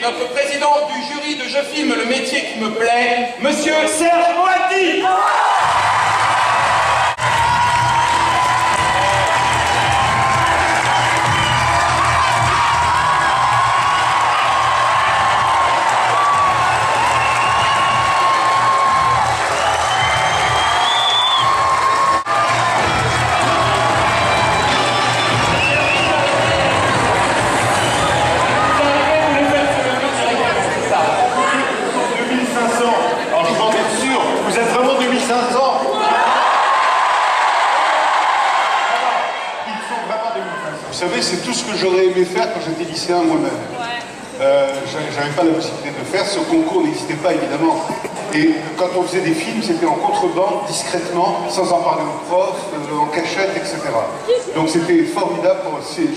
notre président du jury de Je filme le métier qui me plaît, Monsieur Serge Moati. Vous savez, c'est tout ce que j'aurais aimé faire quand j'étais lycéen moi-même. J'avais pas la possibilité de le faire, ce concours n'existait pas évidemment. Et quand on faisait des films, c'était en contrebande, discrètement, sans en parler aux profs, en cachette, etc. Donc c'était formidable,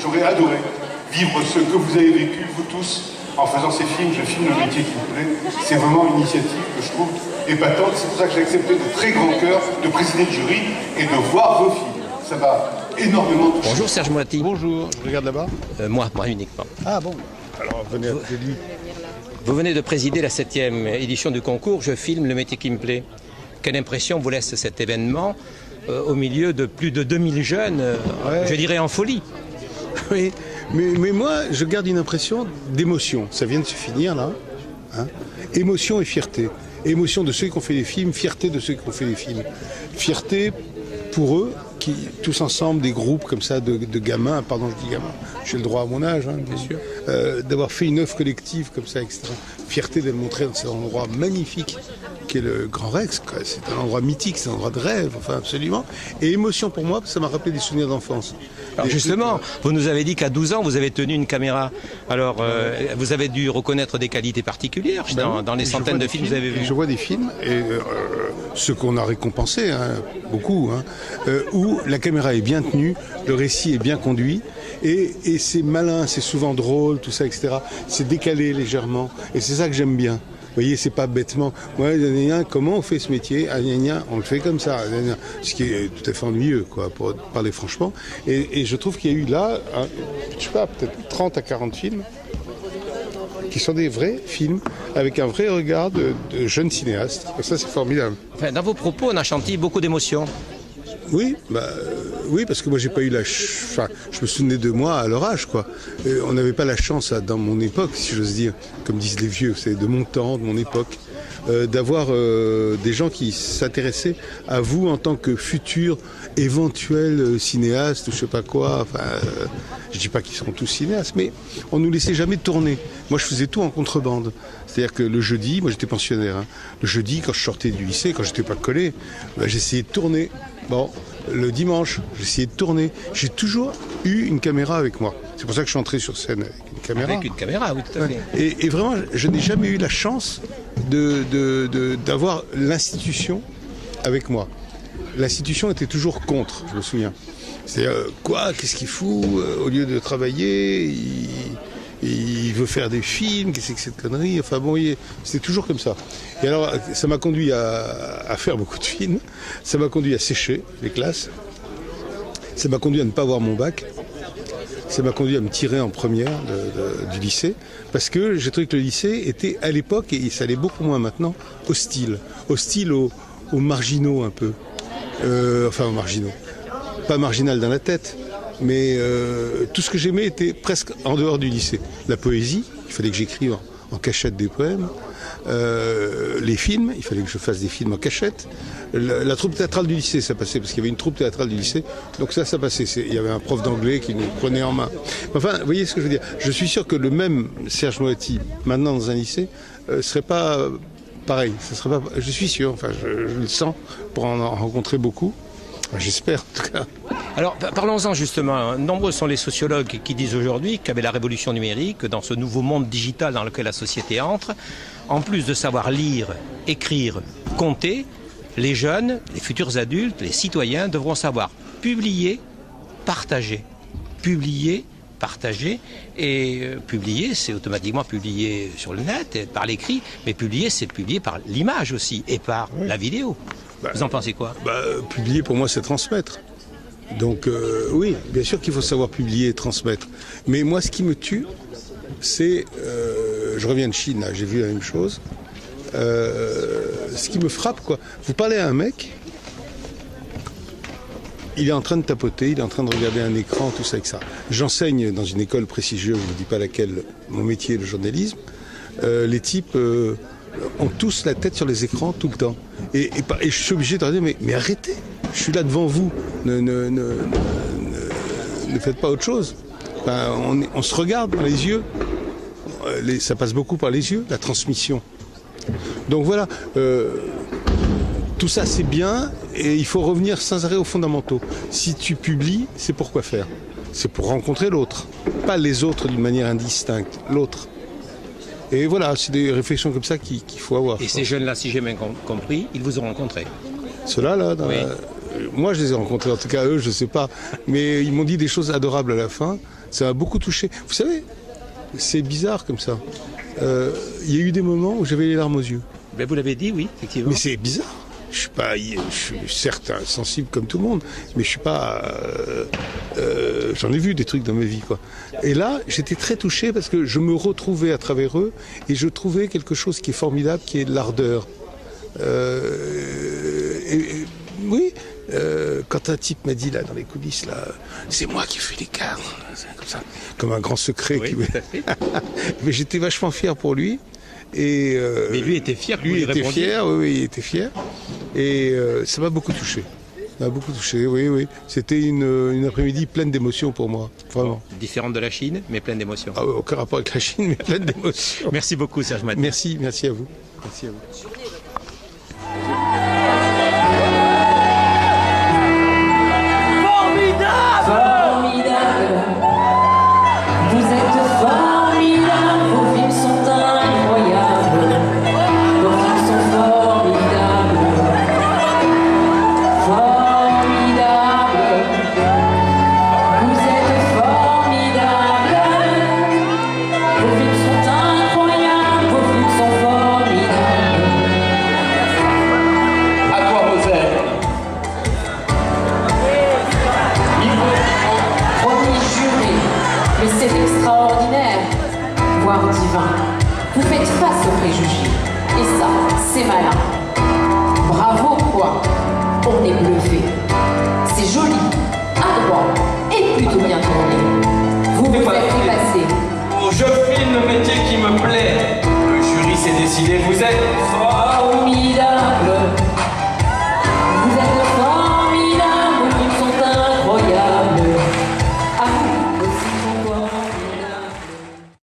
j'aurais adoré vivre ce que vous avez vécu, vous tous, en faisant ces films. Je filme le métier qui me plaît. C'est vraiment une initiative que je trouve épatante. C'est pour ça que j'ai accepté de très grand cœur de présider le jury et de voir vos films. Ça va énormément toucher. Bonjour Serge Moati. Bonjour, je regarde là-bas. Moi uniquement. Ah bon. Alors venez à côté de lui. Vous venez de présider la 7e édition du concours Je filme le métier qui me plaît. Quelle impression vous laisse cet événement au milieu de plus de 2000 jeunes, je dirais en folie? Oui, mais moi je garde une impression d'émotion. Ça vient de se finir là. Hein. Émotion et fierté. Émotion de ceux qui ont fait les films, fierté de ceux qui ont fait les films. Fierté pour eux, qui, tous ensemble, des groupes comme ça de gamins, pardon je dis gamins, j'ai le droit à mon âge, hein, bien sûr, d'avoir fait une œuvre collective comme ça, etc. Fierté de le montrer dans cet endroit magnifique qui est le Grand Rex, quoi. C'est un endroit mythique, c'est un endroit de rêve, enfin absolument. Et émotion pour moi, parce que ça m'a rappelé des souvenirs d'enfance. Alors justement, vous nous avez dit qu'à 12 ans, vous avez tenu une caméra. Alors, vous avez dû reconnaître des qualités particulières dans les centaines de films que vous avez vus. Je vois des films, et ceux qu'on a récompensés, hein, beaucoup, hein, où la caméra est bien tenue, le récit est bien conduit, et c'est malin, c'est souvent drôle, tout ça, etc. C'est décalé légèrement, et c'est ça que j'aime bien. Vous voyez, c'est pas bêtement. Ouais, comment on fait ce métier? On le fait comme ça. Ce qui est tout à fait ennuyeux, quoi, pour parler franchement. Et je trouve qu'il y a eu là, je sais pas, peut-être 30 à 40 films qui sont des vrais films avec un vrai regard de jeunes cinéastes. Et ça, c'est formidable. Enfin, dans vos propos, on a chanté beaucoup d'émotions. Oui, oui, parce que moi j'ai pas eu enfin, je me souvenais de moi à leur âge, quoi. On n'avait pas la chance, dans mon époque, si j'ose dire, comme disent les vieux, c'est de mon temps, de mon époque, d'avoir des gens qui s'intéressaient à vous en tant que futur éventuel cinéaste ou je sais pas quoi. Enfin, je dis pas qu'ils seront tous cinéastes, mais on nous laissait jamais tourner. Moi, je faisais tout en contrebande. C'est-à-dire que le jeudi, moi j'étais pensionnaire, hein. Le jeudi, quand je sortais du lycée, quand j'étais pas collé, j'essayais de tourner. Bon, le dimanche, j'essayais de tourner. J'ai toujours eu une caméra avec moi. C'est pour ça que je suis entré sur scène avec une caméra. Avec une caméra, oui, tout à fait. Et vraiment, je n'ai jamais eu la chance d'avoir l'institution avec moi. L'institution était toujours contre, je me souviens. C'est quoi, qu'est-ce qu'il fout? Au lieu de travailler, il veut faire des films, qu'est-ce que c'est que cette connerie? Enfin bon, c'était toujours comme ça. Et alors, ça m'a conduit à faire beaucoup de films, ça m'a conduit à sécher les classes, ça m'a conduit à ne pas avoir mon bac, ça m'a conduit à me tirer en première du lycée, parce que j'ai trouvé que le lycée était, à l'époque, et ça l'est beaucoup moins maintenant, hostile aux marginaux un peu. Enfin, aux marginaux. Pas marginal dans la tête, mais tout ce que j'aimais était presque en dehors du lycée. La poésie, il fallait que j'écrive en cachette des poèmes. Les films, il fallait que je fasse des films en cachette. La troupe théâtrale du lycée, ça passait, parce qu'il y avait une troupe théâtrale du lycée. Donc ça passait. Il y avait un prof d'anglais qui nous prenait en main. Enfin, vous voyez ce que je veux dire. Je suis sûr que le même Serge Moati, maintenant dans un lycée, serait pas pareil. Ça serait pas, je suis sûr, enfin, je le sens, pour en rencontrer beaucoup. J'espère, en tout cas. Alors, parlons-en justement. Nombreux sont les sociologues qui disent aujourd'hui qu'avec la révolution numérique, dans ce nouveau monde digital dans lequel la société entre, en plus de savoir lire, écrire, compter, les jeunes, les futurs adultes, les citoyens devront savoir publier, partager. Publier, partager. Et publier, c'est automatiquement publier sur le net, et par l'écrit, mais publier, c'est publier par l'image aussi, et par la vidéo. Vous en pensez quoi? Publier, pour moi, c'est transmettre. Donc, oui, bien sûr qu'il faut savoir publier et transmettre. Mais moi, ce qui me tue, c'est je reviens de Chine, là, j'ai vu la même chose. Ce qui me frappe, quoi. Vous parlez à un mec, il est en train de tapoter, il est en train de regarder un écran, tout ça avec ça. J'enseigne dans une école prestigieuse, je ne vous dis pas laquelle, mon métier est le journalisme. Les types ont tous la tête sur les écrans tout le temps. Et je suis obligé de leur dire, mais arrêtez, je suis là devant vous, ne faites pas autre chose. Enfin, on se regarde dans les yeux, ça passe beaucoup par les yeux, la transmission. Donc voilà, tout ça c'est bien et il faut revenir sans arrêt aux fondamentaux. Si tu publies, c'est pour quoi faire? C'est pour rencontrer l'autre, pas les autres d'une manière indistincte, l'autre. Et voilà, c'est des réflexions comme ça qu'il faut avoir. Et ces jeunes-là, si j'ai bien compris, ils vous ont rencontré? Ceux-là, là, oui. Moi je les ai rencontrés, en tout cas eux, je sais pas. Mais ils m'ont dit des choses adorables à la fin, ça m'a beaucoup touché. Vous savez, c'est bizarre comme ça. Il y a eu des moments où j'avais les larmes aux yeux. Ben vous l'avez dit, oui, effectivement. Mais c'est bizarre. Je suis certes sensible comme tout le monde, mais je suis pas. J'en ai vu des trucs dans ma vie, quoi. Et là, j'étais très touché parce que je me retrouvais à travers eux et je trouvais quelque chose qui est formidable, qui est de l'ardeur. Oui. Quand un type m'a dit là dans les coulisses là, c'est moi qui fais les cadres, comme ça, comme un grand secret. Oui, tout à fait. Mais j'étais vachement fier pour lui. Et mais lui était fier. Lui était fier, oui, il était fier. Et ça m'a beaucoup touché. Ça m'a beaucoup touché, oui, oui. C'était une après-midi pleine d'émotions pour moi, vraiment. Bon, différente de la Chine, mais pleine d'émotions. Ah, aucun rapport avec la Chine, mais pleine d'émotions. Merci beaucoup, Serge Mati. Merci à vous. Merci à vous. Vous faites face aux préjugés, et ça, c'est malin. Bravo, quoi. On est bluffé. C'est joli, adroit et plutôt bien tourné. Vous vous faites y passer. Je filme le métier qui me plaît. Le jury s'est décidé, vous êtes formidable.